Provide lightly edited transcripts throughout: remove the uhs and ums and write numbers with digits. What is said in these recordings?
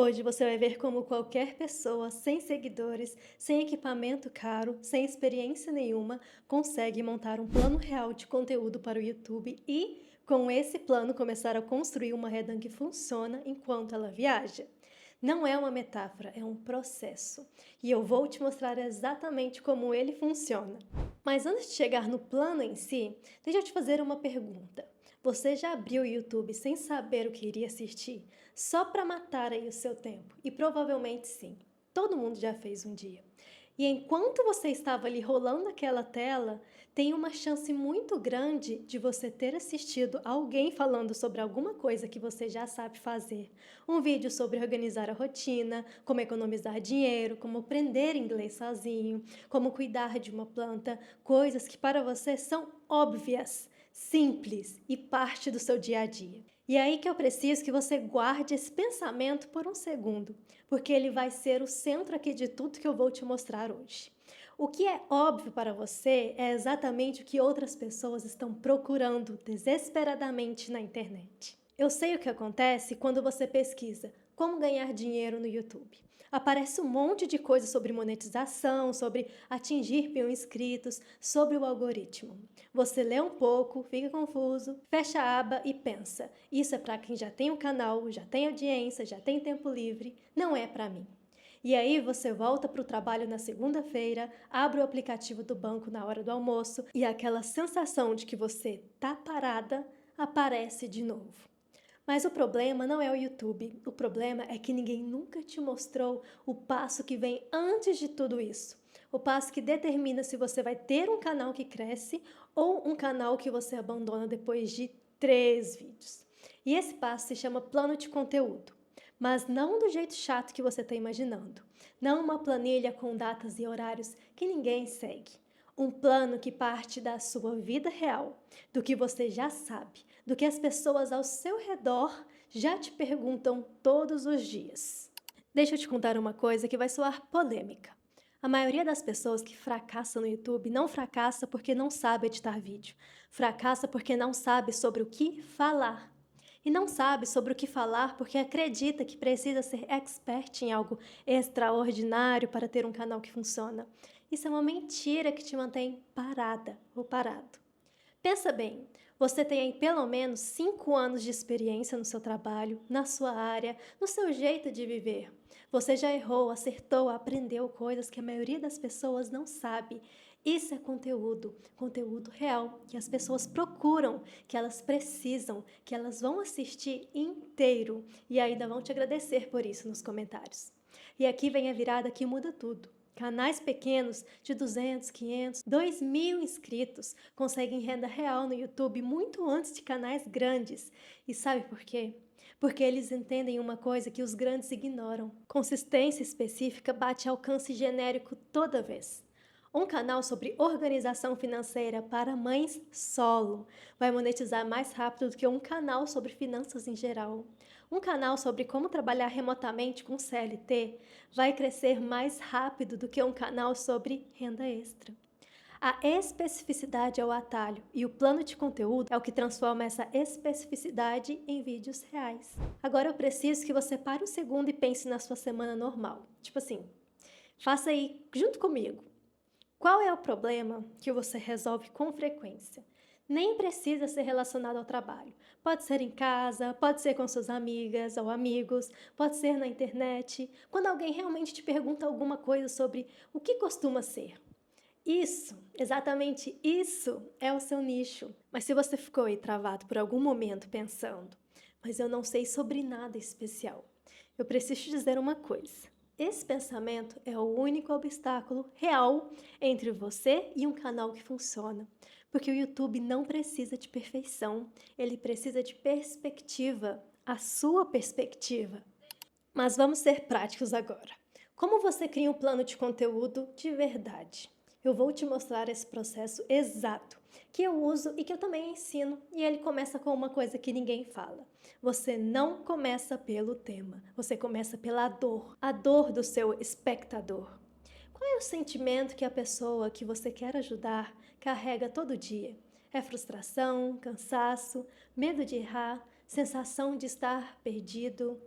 Hoje você vai ver como qualquer pessoa sem seguidores, sem equipamento caro, sem experiência nenhuma, consegue montar um plano real de conteúdo para o YouTube e, com esse plano, começar a construir uma renda que funciona enquanto ela viaja. Não é uma metáfora, é um processo. E eu vou te mostrar exatamente como ele funciona. Mas antes de chegar no plano em si, deixa eu te fazer uma pergunta. Você já abriu o YouTube sem saber o que iria assistir, só para matar aí o seu tempo? E provavelmente sim. Todo mundo já fez um dia. E enquanto você estava ali rolando aquela tela, tem uma chance muito grande de você ter assistido alguém falando sobre alguma coisa que você já sabe fazer. Um vídeo sobre organizar a rotina, como economizar dinheiro, como aprender inglês sozinho, como cuidar de uma planta, coisas que para você são óbvias, simples e parte do seu dia a dia. E é aí que eu preciso que você guarde esse pensamento por um segundo, porque ele vai ser o centro aqui de tudo que eu vou te mostrar hoje. O que é óbvio para você é exatamente o que outras pessoas estão procurando desesperadamente na internet. Eu sei o que acontece quando você pesquisa como ganhar dinheiro no YouTube. Aparece um monte de coisa sobre monetização, sobre atingir mil inscritos, sobre o algoritmo. Você lê um pouco, fica confuso, fecha a aba e pensa: isso é para quem já tem um canal, já tem audiência, já tem tempo livre, não é para mim. E aí você volta para o trabalho na segunda-feira, abre o aplicativo do banco na hora do almoço e aquela sensação de que você tá parada aparece de novo. Mas o problema não é o YouTube, o problema é que ninguém nunca te mostrou o passo que vem antes de tudo isso. O passo que determina se você vai ter um canal que cresce ou um canal que você abandona depois de 3 vídeos. E esse passo se chama plano de conteúdo. Mas não do jeito chato que você está imaginando. Não uma planilha com datas e horários que ninguém segue. Um plano que parte da sua vida real, do que você já sabe, do que as pessoas ao seu redor já te perguntam todos os dias. Deixa eu te contar uma coisa que vai soar polêmica. A maioria das pessoas que fracassam no YouTube não fracassa porque não sabe editar vídeo. Fracassa porque não sabe sobre o que falar. E não sabe sobre o que falar porque acredita que precisa ser expert em algo extraordinário para ter um canal que funciona. Isso é uma mentira que te mantém parada ou parado. Pensa bem, você tem aí pelo menos 5 anos de experiência no seu trabalho, na sua área, no seu jeito de viver. Você já errou, acertou, aprendeu coisas que a maioria das pessoas não sabe. Isso é conteúdo, conteúdo real, que as pessoas procuram, que elas precisam, que elas vão assistir inteiro e ainda vão te agradecer por isso nos comentários. E aqui vem a virada que muda tudo. Canais pequenos de 200, 500, 2.000 inscritos conseguem renda real no YouTube muito antes de canais grandes. E sabe por quê? Porque eles entendem uma coisa que os grandes ignoram. Consistência específica bate alcance genérico toda vez. Um canal sobre organização financeira para mães solo vai monetizar mais rápido do que um canal sobre finanças em geral. Um canal sobre como trabalhar remotamente com CLT vai crescer mais rápido do que um canal sobre renda extra. A especificidade é o atalho e o plano de conteúdo é o que transforma essa especificidade em vídeos reais. Agora eu preciso que você pare um segundo e pense na sua semana normal. Tipo assim, faça aí junto comigo. Qual é o problema que você resolve com frequência? Nem precisa ser relacionado ao trabalho. Pode ser em casa, pode ser com suas amigas ou amigos, pode ser na internet, quando alguém realmente te pergunta alguma coisa sobre o que costuma ser. Isso, exatamente isso é o seu nicho. Mas se você ficou aí travado por algum momento pensando, mas eu não sei sobre nada especial, eu preciso te dizer uma coisa. Esse pensamento é o único obstáculo real entre você e um canal que funciona. Porque o YouTube não precisa de perfeição, ele precisa de perspectiva, a sua perspectiva. Mas vamos ser práticos agora. Como você cria um plano de conteúdo de verdade? Eu vou te mostrar esse processo exato, que eu uso e que eu também ensino, e ele começa com uma coisa que ninguém fala. Você não começa pelo tema, você começa pela dor, a dor do seu espectador. Qual é o sentimento que a pessoa que você quer ajudar carrega todo dia? É frustração, cansaço, medo de errar, sensação de estar perdido?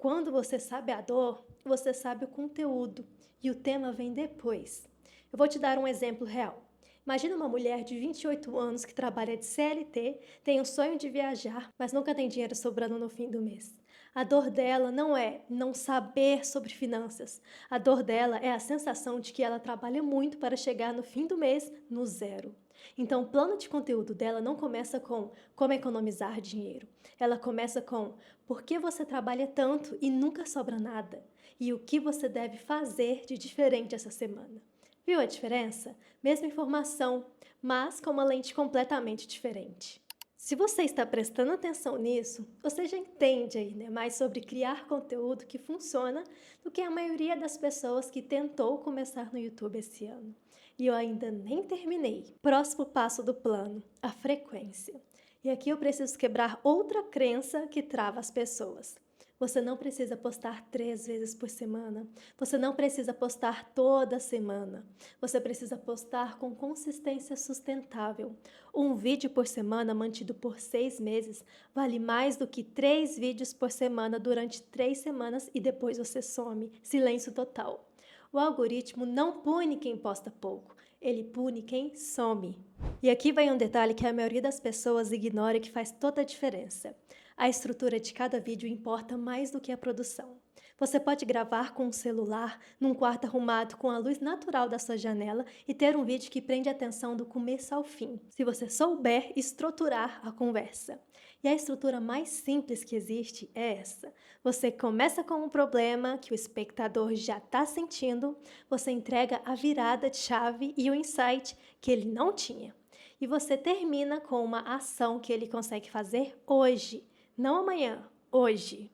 Quando você sabe a dor, você sabe o conteúdo e o tema vem depois. Eu vou te dar um exemplo real. Imagina uma mulher de 28 anos que trabalha de CLT, tem o sonho de viajar, mas nunca tem dinheiro sobrando no fim do mês. A dor dela não é não saber sobre finanças. A dor dela é a sensação de que ela trabalha muito para chegar no fim do mês no zero. Então, o plano de conteúdo dela não começa com como economizar dinheiro. Ela começa com por que você trabalha tanto e nunca sobra nada? E o que você deve fazer de diferente essa semana? Viu a diferença? Mesma informação, mas com uma lente completamente diferente. Se você está prestando atenção nisso, você já entende aí, né, mais sobre criar conteúdo que funciona do que a maioria das pessoas que tentou começar no YouTube esse ano. E eu ainda nem terminei. Próximo passo do plano, a frequência. E aqui eu preciso quebrar outra crença que trava as pessoas. Você não precisa postar 3 vezes por semana. Você não precisa postar toda semana. Você precisa postar com consistência sustentável. Um vídeo por semana mantido por 6 meses vale mais do que 3 vídeos por semana durante 3 semanas e depois você some. Silêncio total. O algoritmo não pune quem posta pouco, ele pune quem some. E aqui vai um detalhe que a maioria das pessoas ignora e que faz toda a diferença. A estrutura de cada vídeo importa mais do que a produção. Você pode gravar com um celular, num quarto arrumado com a luz natural da sua janela e ter um vídeo que prende a atenção do começo ao fim, se você souber estruturar a conversa. E a estrutura mais simples que existe é essa. Você começa com um problema que o espectador já está sentindo, você entrega a virada de chave e o insight que ele não tinha. E você termina com uma ação que ele consegue fazer hoje, não amanhã, hoje.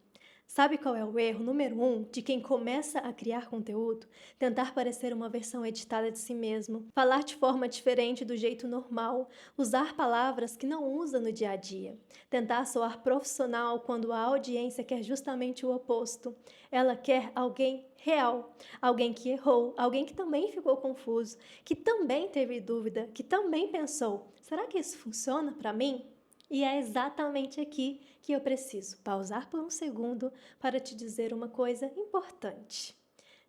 Sabe qual é o erro número 1 de quem começa a criar conteúdo? Tentar parecer uma versão editada de si mesmo, falar de forma diferente do jeito normal, usar palavras que não usa no dia a dia, tentar soar profissional quando a audiência quer justamente o oposto. Ela quer alguém real, alguém que errou, alguém que também ficou confuso, que também teve dúvida, que também pensou: será que isso funciona para mim? E é exatamente aqui que eu preciso pausar por um segundo para te dizer uma coisa importante.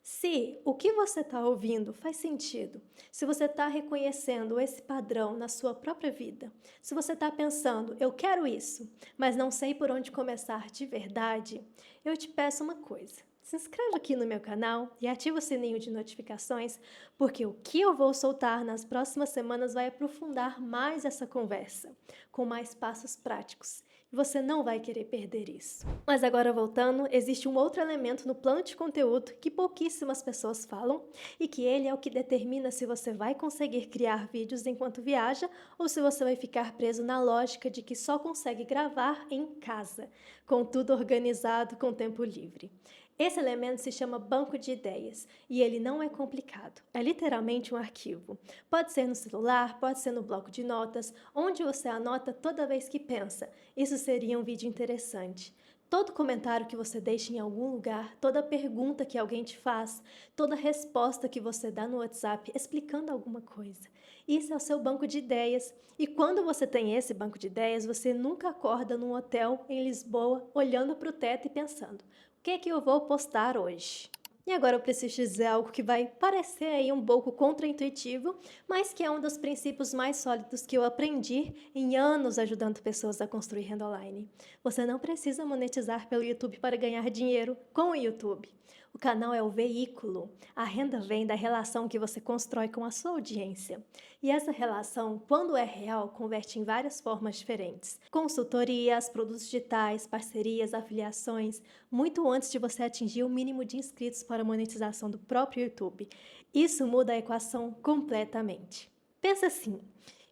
Se o que você está ouvindo faz sentido, se você está reconhecendo esse padrão na sua própria vida, se você está pensando, eu quero isso, mas não sei por onde começar de verdade, eu te peço uma coisa. Se inscreva aqui no meu canal e ativa o sininho de notificações, porque o que eu vou soltar nas próximas semanas vai aprofundar mais essa conversa, com mais passos práticos. E você não vai querer perder isso. Mas agora voltando, existe um outro elemento no plano de conteúdo que pouquíssimas pessoas falam e que ele é o que determina se você vai conseguir criar vídeos enquanto viaja ou se você vai ficar preso na lógica de que só consegue gravar em casa, com tudo organizado com tempo livre. Esse elemento se chama banco de ideias e ele não é complicado, é literalmente um arquivo. Pode ser no celular, pode ser no bloco de notas, onde você anota toda vez que pensa. Isso seria um vídeo interessante. Todo comentário que você deixa em algum lugar, toda pergunta que alguém te faz, toda resposta que você dá no WhatsApp explicando alguma coisa. Isso é o seu banco de ideias. E quando você tem esse banco de ideias, você nunca acorda num hotel em Lisboa olhando para o teto e pensando: o que é que eu vou postar hoje? E agora eu preciso dizer algo que vai parecer aí um pouco contraintuitivo, mas que é um dos princípios mais sólidos que eu aprendi em anos ajudando pessoas a construir renda online. Você não precisa monetizar pelo YouTube para ganhar dinheiro com o YouTube. O canal é o veículo. A renda vem da relação que você constrói com a sua audiência. E essa relação, quando é real, converte em várias formas diferentes. Consultorias, produtos digitais, parcerias, afiliações, muito antes de você atingir o mínimo de inscritos para a monetização do próprio YouTube. Isso muda a equação completamente. Pensa assim.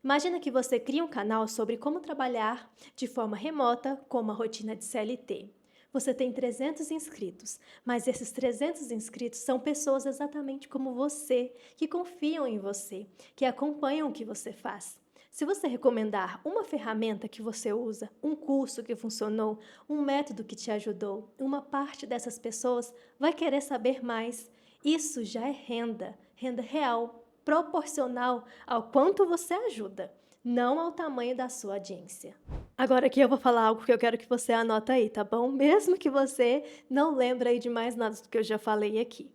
Imagina que você cria um canal sobre como trabalhar de forma remota com uma rotina de CLT. Você tem 300 inscritos, mas esses 300 inscritos são pessoas exatamente como você, que confiam em você, que acompanham o que você faz. Se você recomendar uma ferramenta que você usa, um curso que funcionou, um método que te ajudou, uma parte dessas pessoas vai querer saber mais. Isso já é renda, renda real, proporcional ao quanto você ajuda, não ao tamanho da sua audiência. Agora aqui eu vou falar algo que eu quero que você anota aí, tá bom? Mesmo que você não lembre aí de mais nada do que eu já falei aqui.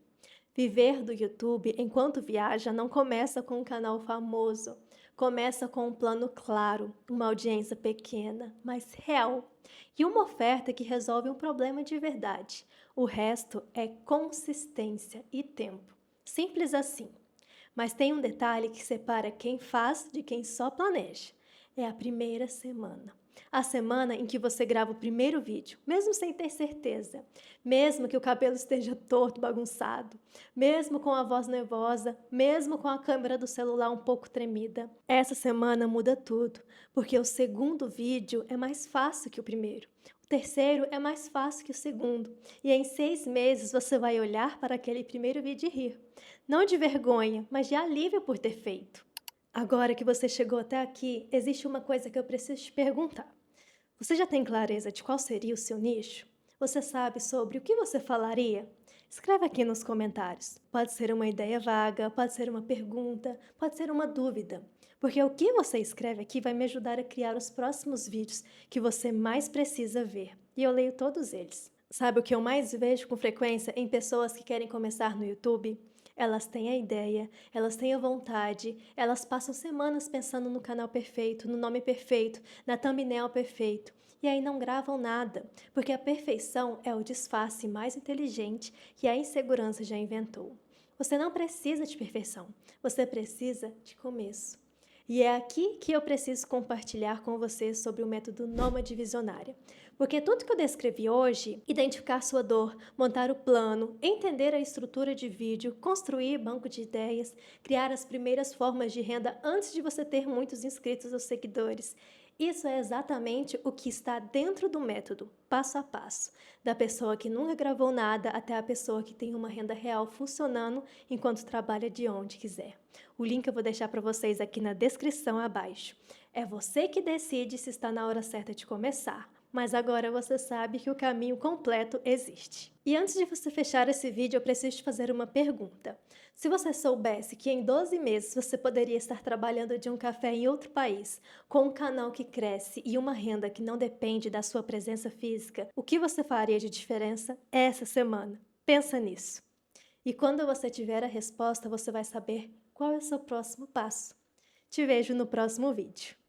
Viver do YouTube enquanto viaja não começa com um canal famoso. Começa com um plano claro, uma audiência pequena, mas real, e uma oferta que resolve um problema de verdade. O resto é consistência e tempo. Simples assim. Mas tem um detalhe que separa quem faz de quem só planeja. É a primeira semana. A semana em que você grava o primeiro vídeo, mesmo sem ter certeza, mesmo que o cabelo esteja torto, bagunçado, mesmo com a voz nervosa, mesmo com a câmera do celular um pouco tremida. Essa semana muda tudo, porque o segundo vídeo é mais fácil que o primeiro. O terceiro é mais fácil que o segundo. E em 6 meses você vai olhar para aquele primeiro vídeo e rir. Não de vergonha, mas de alívio por ter feito. Agora que você chegou até aqui, existe uma coisa que eu preciso te perguntar. Você já tem clareza de qual seria o seu nicho? Você sabe sobre o que você falaria? Escreve aqui nos comentários. Pode ser uma ideia vaga, pode ser uma pergunta, pode ser uma dúvida. Porque o que você escreve aqui vai me ajudar a criar os próximos vídeos que você mais precisa ver. E eu leio todos eles. Sabe o que eu mais vejo com frequência em pessoas que querem começar no YouTube? Elas têm a ideia, elas têm a vontade, elas passam semanas pensando no canal perfeito, no nome perfeito, na thumbnail perfeito, e aí não gravam nada, porque a perfeição é o disfarce mais inteligente que a insegurança já inventou. Você não precisa de perfeição, você precisa de começo. E é aqui que eu preciso compartilhar com você sobre o método Nômade Visionária. Porque tudo que eu descrevi hoje, identificar sua dor, montar o plano, entender a estrutura de vídeo, construir banco de ideias, criar as primeiras formas de renda antes de você ter muitos inscritos ou seguidores, isso é exatamente o que está dentro do método, passo a passo, da pessoa que nunca gravou nada até a pessoa que tem uma renda real funcionando enquanto trabalha de onde quiser. O link eu vou deixar para vocês aqui na descrição abaixo. É você que decide se está na hora certa de começar, mas agora você sabe que o caminho completo existe. E antes de você fechar esse vídeo, eu preciso te fazer uma pergunta. Se você soubesse que em 12 meses você poderia estar trabalhando de um café em outro país, com um canal que cresce e uma renda que não depende da sua presença física, o que você faria de diferença essa semana? Pensa nisso. E quando você tiver a resposta, você vai saber qual é o seu próximo passo. Te vejo no próximo vídeo.